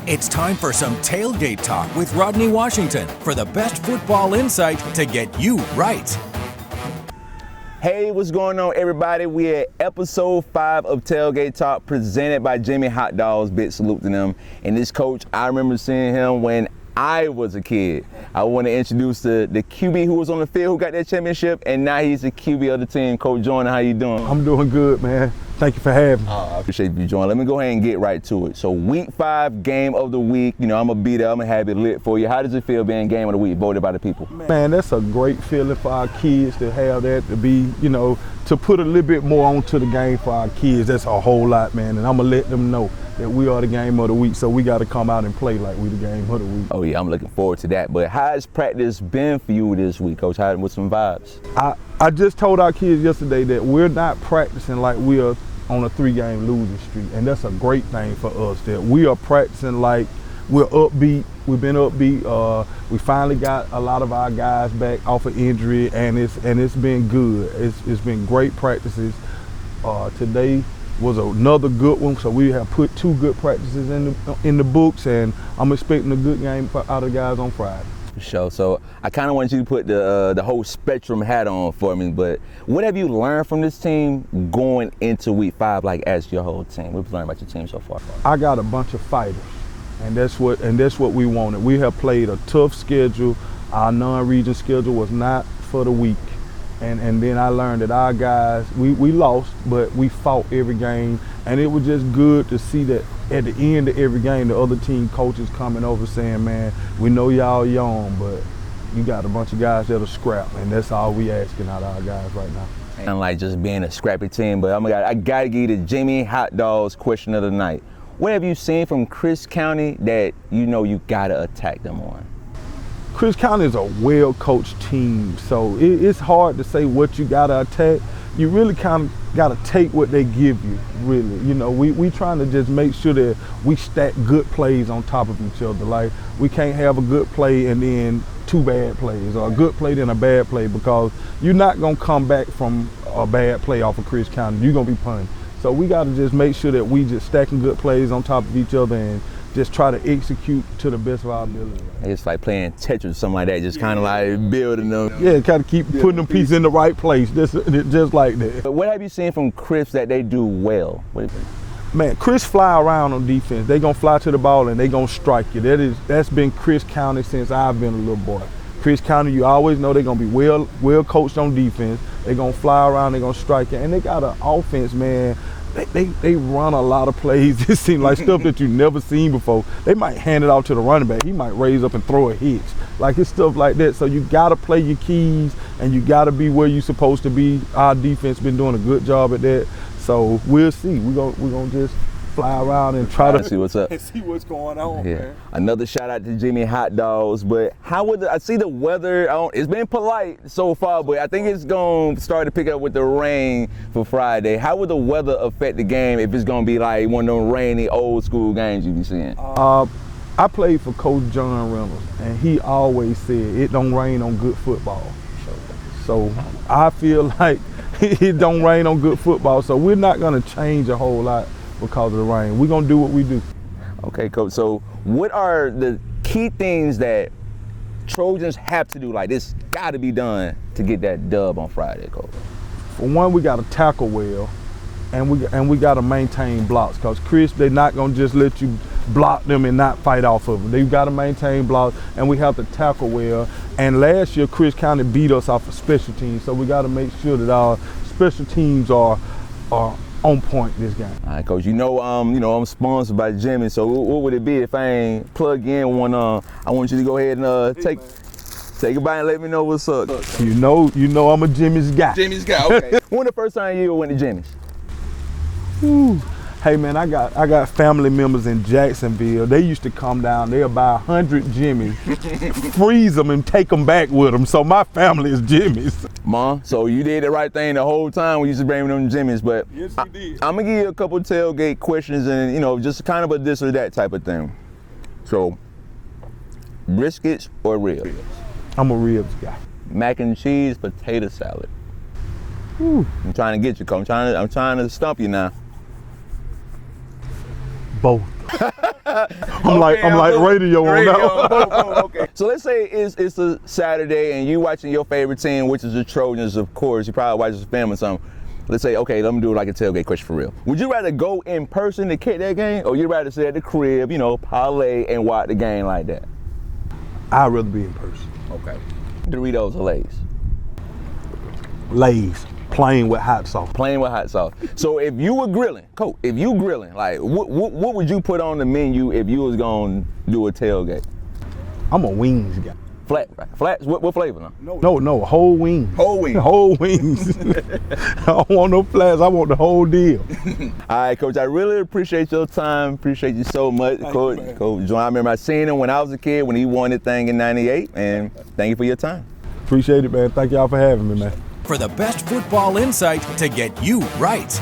It's time for some Tailgate Talk with Rodney Washington for the best football insight to get you right. Hey, what's going on, everybody? We're at episode 5 of Tailgate Talk presented by Jimmy Hot Dogs. Big salute to them. And this coach, I remember seeing him when I was a kid. I want to introduce the QB who was on the field, who got that championship, and now he's the QB of the team. Coach Joyner, how you doing? I'm doing good, man. Thank you for having me. I appreciate you joining. Let me go ahead and get right to it. So week 5, game of the week. You know, I'm going to be there. I'm going to have it lit for you. How does it feel being game of the week voted by the people? Man, that's a great feeling for our kids to have that, to be, you know, to put a little bit more onto the game for our kids. That's a whole lot, man. And I'm going to let them know that we are the game of the week, so we got to come out and play like we the game of the week. Oh, yeah, I'm looking forward to that. But how has practice been for you this week, Coach? How, with some vibes? I just told our kids yesterday that we're not practicing like we are on a 3-game losing streak, and that's a great thing for us, that we are practicing like we're upbeat. We've been upbeat. We finally got a lot of our guys back off of injury, and it's been good. It's been great practices. Today was another good one, so we have put 2 good practices in the books, and I'm expecting a good game out of the guys on Friday. For sure. So I kind of want you to put the whole spectrum hat on for me, but what have you learned from this team going into week 5, like as your whole team? What have you learned about your team so far? I got a bunch of fighters, and that's what we wanted. We have played a tough schedule. Our non-region schedule was not for the weak. And then I learned that our guys, we lost, but we fought every game. And it was just good to see that at the end of every game, the other team coaches coming over saying, man, we know y'all young, but you got a bunch of guys that'll scrap. And that's all we asking out of our guys right now. And like just being a scrappy team, but I got to give you the Jimmy Hot Dogs question of the night. What have you seen from Chris County that you know you got to attack them on? Chris County is a well-coached team, so it's hard to say what you gotta attack. You really kind of gotta take what they give you, really. You know, we trying to just make sure that we stack good plays on top of each other. Like, we can't have a good play and then 2 bad plays, or a good play then a bad play, because you're not gonna come back from a bad play off of Chris County. You're gonna be punted. So we gotta just make sure that we just stacking good plays on top of each other and just try to execute to the best of our ability. It's like playing Tetris or something like that, just kind of like building them. Yeah, kind of keep putting them pieces in the right place, just like that. But what have you seen from Chris that they do well? Man, Chris fly around on defense. They gonna fly to the ball and they gonna strike you. That's been Chris County since I've been a little boy. Chris County, you always know they're gonna be well coached on defense. They gonna fly around, they gonna strike you, and they got an offense, man. They run a lot of plays. It seems like stuff that you've never seen before. They might hand it out to the running back. He might raise up and throw a hitch. Like, it's stuff like that. So you got to play your keys, and you got to be where you're supposed to be. Our defense been doing a good job at that. So we'll see. We're gonna just fly around and try to see what's up and see what's going on. Yeah. Man. Another shout out to Jimmy Hot Dogs. But how would I see the weather? It's been polite so far, but I think it's going to start to pick up with the rain for Friday. How would the weather affect the game if it's going to be like one of those rainy old school games you be seeing? I played for Coach John Reynolds, and he always said it don't rain on good football. So I feel like it don't rain on good football. So we're not going to change a whole lot because of the rain. We're going to do what we do. Okay, Coach. So what are the key things that Trojans have to do, like this got to be done to get that dub on Friday, Coach? For one, we got to tackle well, and we got to maintain blocks, because Chris, they're not going to just let you block them and not fight off of them. They've got to maintain blocks, and we have to tackle well. And last year, Chris County beat us off of special teams, so we got to make sure that our special teams are on point this game. All right, Coach. You know I'm sponsored by Jimmy, so what would it be if I ain't plug in one? I want you to go ahead and take a bite and let me know what's up. You know I'm a Jimmy's guy. Jimmy's guy, okay. When the first time you ever went to Jimmy's? Woo. Hey man, I got family members in Jacksonville. They used to come down. They'll buy 100 Jimmys, freeze them, and take them back with them. So my family is Jimmy's. Mom, so you did the right thing the whole time when you used to bring them Jimmys. But yes, you did. I'm gonna give you a couple tailgate questions, and just kind of a this or that type of thing. So, briskets or ribs? I'm a ribs guy. Mac and cheese, potato salad. Woo. I'm trying to get you, Coach. I'm trying to stump you now. Both. I'm like radio on that one. Okay. So let's say it's a Saturday and you watching your favorite team, which is the Trojans, of course. You probably watch with family or something. Let's say, okay, let me do like a tailgate question for real. Would you rather go in person to catch that game, or you'd rather sit at the crib, parlay and watch the game like that? I'd rather be in person. Okay. Doritos or Lay's? Lay's, plain with hot sauce. Plain with hot sauce. So if you were grilling, Coach, like what would you put on the menu if you was gonna do a tailgate? I'm a wings guy. Flat, right? Flats, what flavor? No, whole wings. Whole wings. Whole wings. I don't want no flats, I want the whole deal. All right, Coach, I really appreciate your time. Appreciate you so much, Coach. Coach Joyner, I remember I seen him when I was a kid, when he won the thing in '98, and thank you for your time. Appreciate it, man. Thank y'all for having me, man. For the best football insight to get you right.